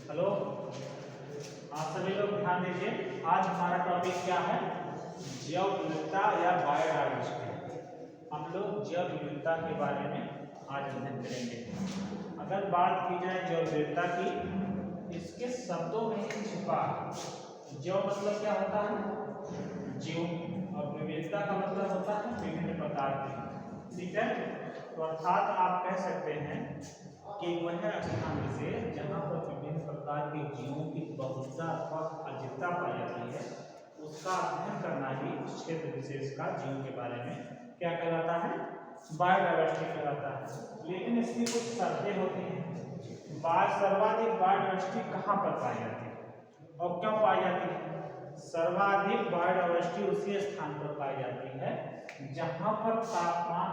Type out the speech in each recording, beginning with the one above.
Hello, आप सभी लोग ध्यान दीजिए। आज हमारा टॉपिक क्या है? जैव विविधता या बायोडायवर्सिटी। हम लोग जैव विविधता के बारे में आज अध्ययन करेंगे। अगर बात की जाए जैव विविधता की, इसके शब्दों में ही छिपा जैव मतलब क्या होता है? जीव, और विविधता का मतलब होता है विभिन्न प्रकार के। ठीक है, तो अर्थात आप कह सकते हैं कि वह स्थान विशेष जहाँ पर विभिन्न प्रकार के जीवों की बहुलता अथवा अधिकता पाई जाती है, उसका अध्ययन करना ही उस क्षेत्र विशेष का जीव के बारे में क्या कहलाता है? बायोडायवर्सिटी कहलाता है। लेकिन इसकी कुछ शर्तें होती हैं। सर्वाधिक बायोडायवर्सिटी कहाँ पर पाई जाती है और क्यों पाई जाती है? सर्वाधिक बायोडायवर्सिटी उसी स्थान पर पाई जाती है जहाँ पर तापमान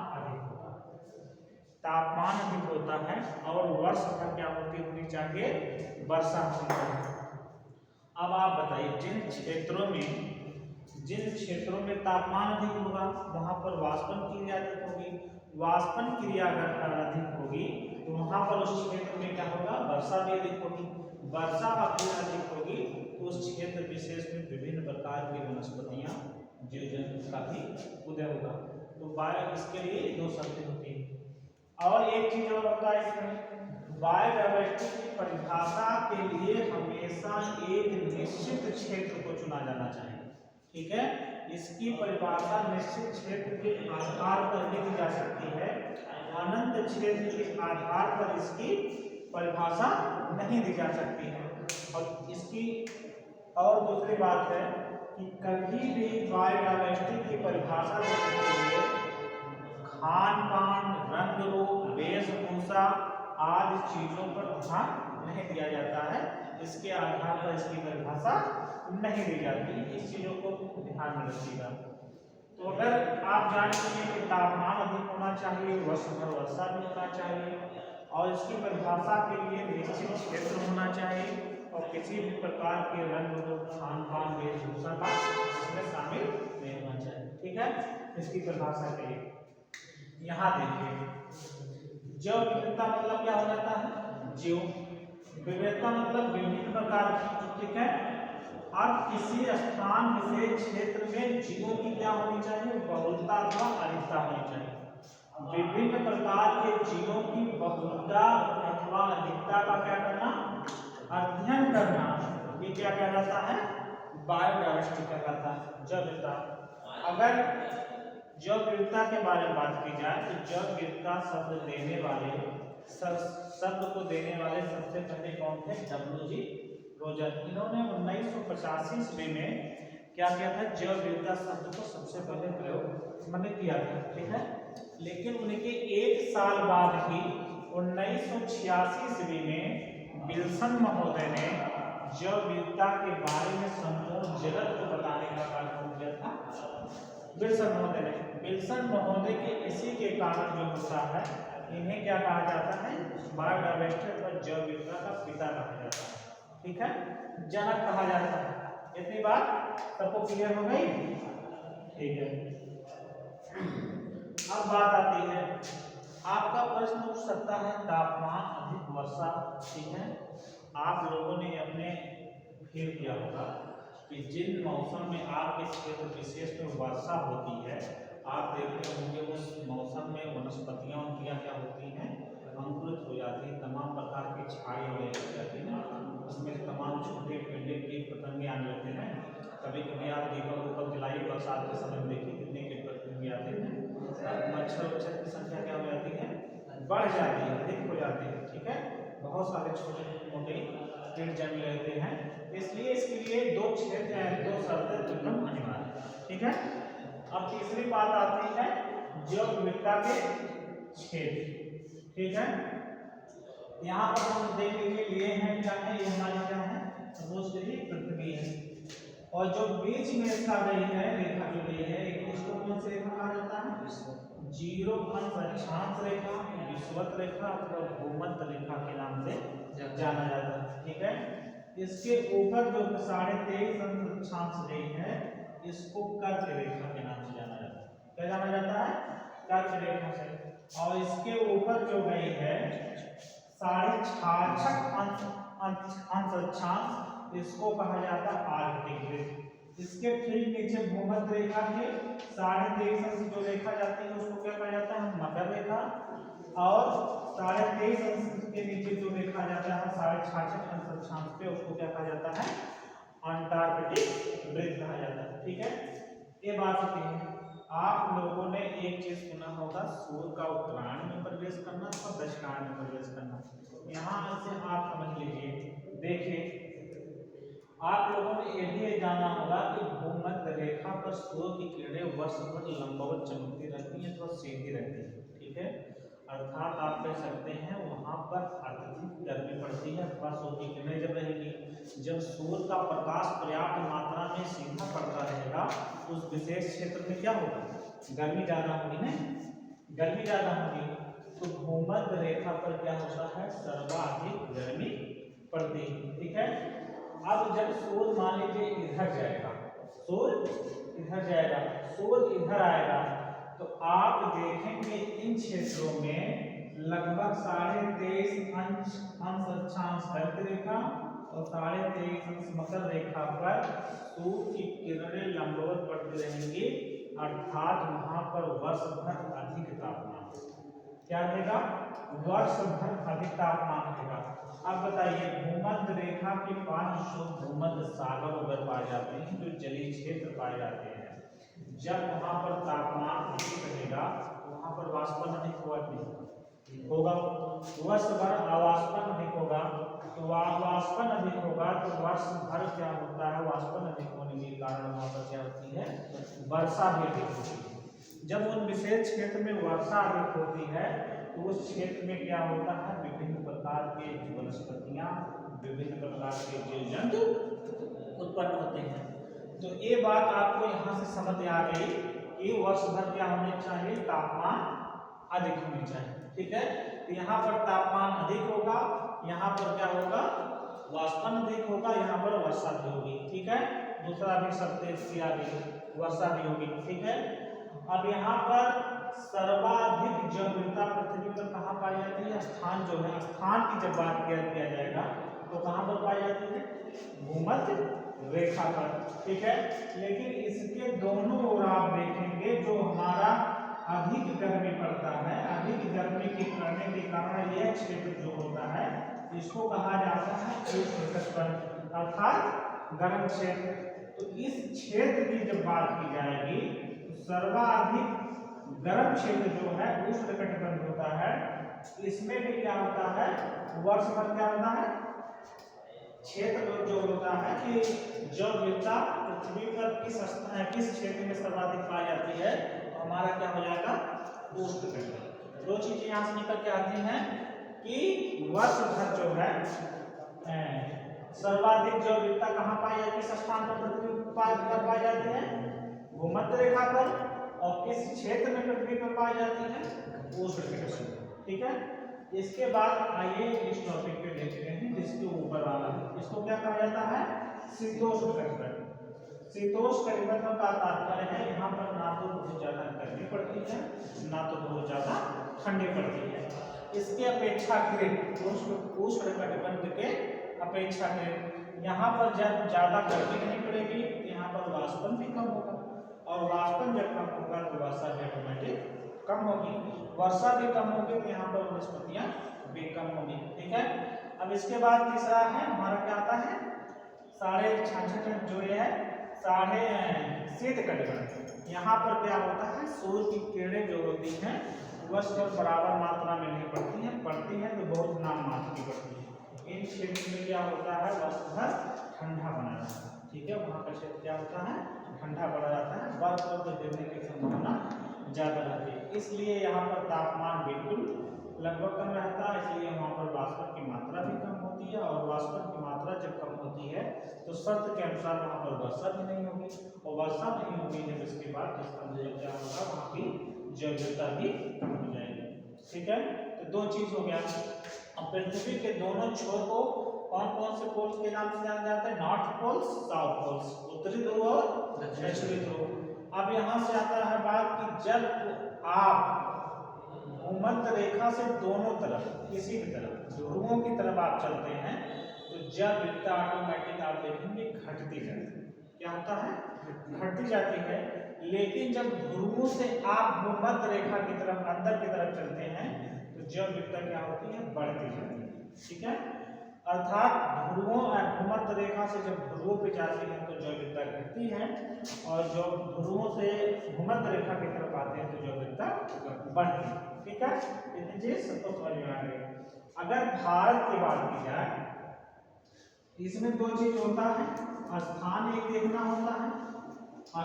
अधिक होता है और वर्षा क्या होनी चाहिए? वर्षा होनी चाहिए। अब आप बताइए, जिन क्षेत्रों में तापमान अधिक होगा वहां पर वाष्पन क्रिया अधिक होगी। वाष्पन क्रिया अगर अधिक होगी तो वहां पर उस क्षेत्र में क्या होगा? वर्षा भी अधिक होगी। वर्षा अगर अधिक होगी तो उस क्षेत्र विशेष में विभिन्न प्रकार की वनस्पतियां, जीव जंतु का भी उदय होगा। तो इसके लिए दो शर्तें होती है। और एक चीज और होता है इसमें, बायोडायवर्सिटी की परिभाषा के लिए हमेशा एक निश्चित क्षेत्र को चुना जाना चाहिए। ठीक है, इसकी परिभाषा निश्चित क्षेत्र के आधार पर ही की जा सकती है। अनंत क्षेत्र के आधार पर इसकी परिभाषा नहीं दी जा सकती है। और इसकी और दूसरी बात है कि कभी भी बायोडायवर्सिटी की परिभाषा देने के लिए खान पान, रंग रूप, वेशभूषा आदि चीजों पर ध्यान नहीं दिया जाता है। इसके आधार पर इसकी परिभाषा नहीं दी जाती। इस चीजों को ध्यान में रखिएगा। तो अगर आप जानते हैं कि तापमान अधिक होना चाहिए, वर्ष भर वर्षा भी होना चाहिए, और इसकी परिभाषा के लिए निश्चित क्षेत्र होना चाहिए, और किसी भी प्रकार के रंग रूप, खान पान, वेशभूषा का इसमें शामिल नहीं होना चाहिए। ठीक है, इसकी परिभाषा के लिए यहाँ देखिए, जैव विविधता मतलब क्या हो जाता है? जीव। विविधता मतलब विभिन्न प्रकार की। ठीक है, अब किसी स्थान विशेष क्षेत्र में जीवों की क्या होनी चाहिए? बहुलता अथवा अधिकता होनी चाहिए। विभिन्न प्रकार के जीवों की बहुलता अथवा अधिकता का क्या करना? अध्ययन करना। ये क्या कहलाता है? बायोडायवर्सिटी कहलाता है, जैव विविधता। अगर जैव विविधता के बारे में बात की जाए तो जैव विविधता शब्द को देने वाले सबसे पहले कौन थे? डब्ल्यू.जी. रोजर। इन्होंने 1985 ईस्वी में क्या किया था? जैव विविधता शब्द को सबसे पहले प्रयोग मैंने किया था। ठीक है, लेकिन उनके एक साल बाद ही 1986 ईस्वी में विल्सन महोदय ने जैव विविधता के बारे में संपूर्ण जगत को बताने का कार्य किया था। विल्सन महोदय के इसी के कारण जो होता है, इन्हें क्या कहा जाता है? बायोडायवर्सिटी और जैव विविधता का पिता कहा जाता है। ठीक है, जनक कहा जाता है। इतनी बात सबको क्लियर हो गई? ठीक है, अब बात आती है, आपका प्रश्न उठ सकता है तापमान अधिक वर्षा। ठीक है, आप लोगों ने अपने फील किया होगा कि जिन मौसम में आपके क्षेत्र विशेष में वर्षा होती है, आप देखते होंगे उस मौसम में वनस्पतियां उनकी क्या होती हैं? अंकुरित हो जाती हैं, तमाम प्रकार की छाई हो जाती है, उसमें तमाम छोटे पेड़े कीट पतंगे आने लगते हैं। कभी कभी आप दीपक ऊपर जलाइए, बरसात के समय में देखिए कितने कीट पतंगे आते हैं, मच्छर की संख्या क्या हो जाती है? बढ़ जाती है, अधिक हो जाती है। ठीक है, बहुत सारे छोटे मोटे कीट जन्म लेते हैं। इसलिए इसके लिए दो शर्तें एकदम अनिवार्य है। ठीक है, अब तीसरी बात आती है जैव विविधता के क्षेत्र। ठीक है, यहाँ पर हम देख लीजिए, ये है क्या है? ये हमारी क्या है? सपोज करिए पृथ्वी है, और जो बीच में इसका गई है रेखा जो गई है, इसको कौन सी रेखा कहा जाता है? जीरो अक्षांश रेखा, विषुवत रेखा अथवा भूमध्य रेखा के नाम से जाना जाता है। ठीक है, इसके ऊपर जो 23.5 अक्षांश गई है, इसको कर्क रेखा के नाम से जाना जाता है। क्या जाना जाता है? कर्क रेखा से। और इसके ऊपर जो गई है 66.5 अंश अक्षांश, इसको कहा जाता है आर्कटिक वृत्त। इसके ठीक नीचे भूमध्य रेखा के 23.5 अंश जो रेखा जाती है उसको क्या कहा जाता है मकर रेखा, और 23.5 अंश के नीचे जो रेखा जाता है 66.5 अंश अक्षांश पे उसको क्या कहा जाता है अंटार्कटिक वृत्त कहा जाता है। ठीक है, ये बात होती है। आप लोगों ने एक चीज सुना होगा, सूर्य का उत्तरायण में प्रवेश करना और दक्षिणायन में प्रवेश करना। यहाँ से आप समझ लीजिए, देखिए आप लोगों ने ये भी जाना होगा कि भूमध्य रेखा पर सूर्य की किरणें वर्ष भर लंबवत चमकती रहती हैं तो सीधी रहती है। ठीक है, अर्थात आप कह सकते हैं वहां पर अत्यधिक गर्मी पड़ती है अथवा सूर्य की किरणें जब रहेगी, जब सूर्य का प्रकाश पर्याप्त मात्रा में सीधा पड़ता रहेगा उस विशेष क्षेत्र में क्या होगा गर्मी ज्यादा होगी ना, गर्मी ज्यादा होगी, तो भूमध्य रेखा पर क्या होता है सर्वाधिक गर्मी पड़ती है। ठीक है, अब जब सूर्य मान लीजिए इधर जाएगा, सूर्य इधर जाएगा, सूर्य इधर आएगा, तो आप देखेंगे इन क्षेत्रों में लगभग 23.5 अंश अक्षांश कर्क रेखा और 23.5 अंश मकर रेखा पर सूर्य की किरणें लंबवत पड़ती रहेंगी, अर्थात वहां पर वर्ष भर अधिक तापमान क्या रहेगा, वर्ष भर अधिक तापमान रहेगा। अब बताइए भूमध्य रेखा के पास जो भूमध्य सागर वगैरह पाए जाते हैं, जो जलीय क्षेत्र पाए जाते हैं, जब वहां पर तापमान अधिक रहेगा वहां पर वाष्पन अधिक होगा, वर्ष भर आवाष्पन अधिक होगा, तो वाष्पन अधिक होगा तो वर्ष भर क्या होता है वाष्पन अधिक होने के कारण वहां पर क्या होती है वर्षा भी अधिक होती है। जब उन विशेष क्षेत्र में वर्षा अधिक होती है तो उस क्षेत्र में क्या होता है विभिन्न प्रकार के वनस्पतियां, विभिन्न प्रकार के जीव जंतु उत्पन्न होते हैं। तो ये बात आपको यहाँ से समझ आ गई कि वर्ष भर क्या होने चाहिए तापमान अधिक होनी चाहिए। ठीक है, तो यहाँ पर तापमान अधिक होगा, यहाँ पर क्या होगा वाष्पन अधिक होगा, यहाँ पर वर्षा भी होगी। ठीक है, दूसरा भी शब्द इसकी आ गई वर्षा भी होगी। ठीक है, अब यहाँ पर सर्वाधिक जलवृता पृथ्वी पर कहाँ पाई जाती है, स्थान जो है स्थान की जब बात किया जाएगा तो कहाँ पर पाई जाती है भूमध्य रेखा पर। ठीक है, लेकिन इसके दोनों ओर आप देखेंगे जो हमारा अधिक गर्मी पड़ता है, अधिक गर्मी के पड़ने के कारण यह क्षेत्र जो होता है इसको कहा जाता है उष्णकटिबंध अर्थात गर्म क्षेत्र। तो इस क्षेत्र की जब बात की जाएगी तो सर्वाधिक गर्म क्षेत्र जो है उष्णकटिबंध होता है, इसमें भी क्या होता है वर्ष भर क्या होता है क्षेत्र जो होता है कि जलवृता पृथ्वी पर किस क्षेत्र में सर्वाधिक पाई जाती है, तो हमारा क्या हो जाएगा उष्णकटिबंध। दो चीजें यहाँ से निकल के आती हैं कि वर्ष भर जो है सर्वाधिक जलवृता कहाँ पाई जाती है, किस स्थान पर पृथ्वी पर पाई जाती है भूमध्य रेखा पर, और किस क्षेत्र में पृथ्वी पर पाई जाती है उष्णकटिबंध। ठीक है, इसके बाद आइए इस टॉपिक पे देखते हैं जिसके ऊपर वाला है, इसको क्या कहा जाता है शीतोष्ण कटिबंध। शीतोष्ण कटिबंध का तात्पर्य है यहाँ पर ना तो बहुत ज्यादा गर्मी पड़ती है ना तो बहुत ज्यादा ठंडी पड़ती है, इसके अपेक्षाकृत उष्ण कटिबंध के अपेक्षाकृत यहाँ पर जब ज्यादा गर्मी नहीं पड़ेगी यहाँ पर वाष्पन भी कम होगा, और वाष्पन जब कम होगा तो वर्षा भी ऑटोमेटिक कम होगी, वर्षा भी कम होगी तो यहाँ पर वनस्पतियां भी कम होगी। ठीक है, अब इसके बाद तीसरा है हमारा क्या आता है 66.5 जो है शीत कटिबंध। यहाँ पर क्या होता है सूर्य की किरणें जो होती हैं वर्ष भर बराबर मात्रा में नहीं पड़ती हैं तो बहुत नाम मात्र की पड़ती है। इन क्षेत्र में क्या होता है वर्ष भर ठंडा बना रहता है। ठीक है, वहाँ का क्षेत्र क्या होता है ठंडा पड़ा रहता है, बर्फ गिरने की संभावना ज्यादा रहती है, इसलिए यहाँ पर तापमान बिल्कुल लगभग कम रहता है, इसलिए वहाँ पर वाष्पन की मात्रा भी कम होती है, और वाष्पन की मात्रा जब कम होती है तो शर्त के अनुसार वहाँ पर वर्षा भी नहीं होगी, और वर्षा नहीं होगी जब इसके बाद इसका मतलब क्या होगा वहाँ की जलवृता भी कम हो जाएगी। ठीक है, तो दो चीज हो गया। अब पृथ्वी के दोनों छोर को कौन कौन से पोल्स के नाम से जाना जाता है, नॉर्थ पोल्स साउथ पोल्स, उत्तरी ध्रुव और दक्षिणी ध्रुव। अब यहाँ से आता है बात कि जब आप भूमध्य रेखा से दोनों तरफ किसी भी तरफ ध्रुवों की तरफ आप चलते हैं तो तो जैव विविधता ऑटोमेटिक आप देखेंगे घटती जाती है। क्या होता है? घटती जाती है। लेकिन जब ध्रुवों से आप भूमध्य रेखा की तरफ अंदर की तरफ चलते हैं तो जैव विविधता क्या होती है? बढ़ती जाती है। ठीक है, अर्थात ध्रुवों भूमध्य रेखा से जब ध्रुवों पे जाते हैं तो जैव विविधता घटती है, और जब ध्रुवों से भूमध्य रेखा की तरफ आते हैं तो जैव विविधता बढ़ती है। ठीक है, इतनी चीज सबको समझ में आ गई। अगर भारत की बात की जाए, इसमें दो चीज होता है, स्थान एक देखना होता है,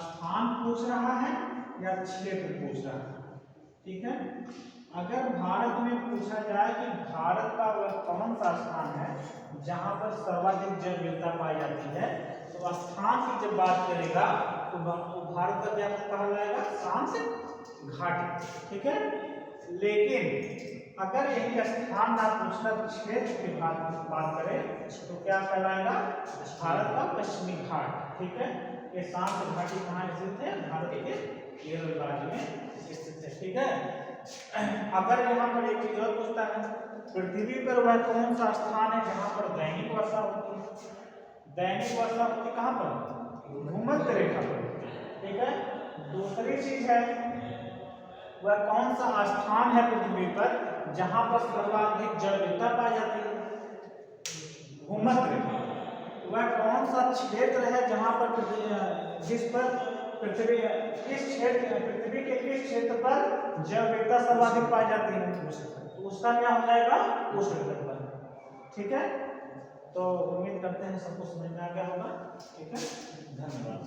स्थान पूछ रहा है या क्षेत्र पूछ रहा है। ठीक है, अगर भारत में पूछा जाए कि भारत का वह कौन सा स्थान है जहां पर सर्वाधिक जैव विविधता पाई जाती है, तो स्थान की जब बात करेगा तो भारत का क्या कहलाएगा? शांत घाटी। ठीक है, लेकिन अगर यही स्थान ना पूछकर क्षेत्र की बात करें तो क्या कहलाएगा? भारत का पश्चिमी घाट। ठीक है, ये शांत घाटी कहाँ स्थित है? भारत के केरल राज्य में स्थित है। ठीक है, अगर यहाँ पर एक चीज और पूछता है, पृथ्वी पर वह कौन सा स्थान है जहाँ पर दैनिक वर्षा होती है? दैनिक वर्षा होती है कहाँ पर? भूमध्य रेखा पर। ठीक है, दूसरी चीज है, वह कौन सा स्थान है पृथ्वी पर जहां पर सर्वाधिक जैव विविधता पाई जाती है? भूमध्य रेखा। वह कौन सा क्षेत्र है जहां पर जिस पर पृथ्वी किस क्षेत्र पृथ्वी के किस क्षेत्र पर जैव विविधता सर्वाधिक पाई जाती है? तो उसका क्या हो जाएगा? उष्ण कटिबंध। ठीक है, तो उम्मीद करते हैं सबको समझ में आ गया होगा। ठीक है, धन्यवाद।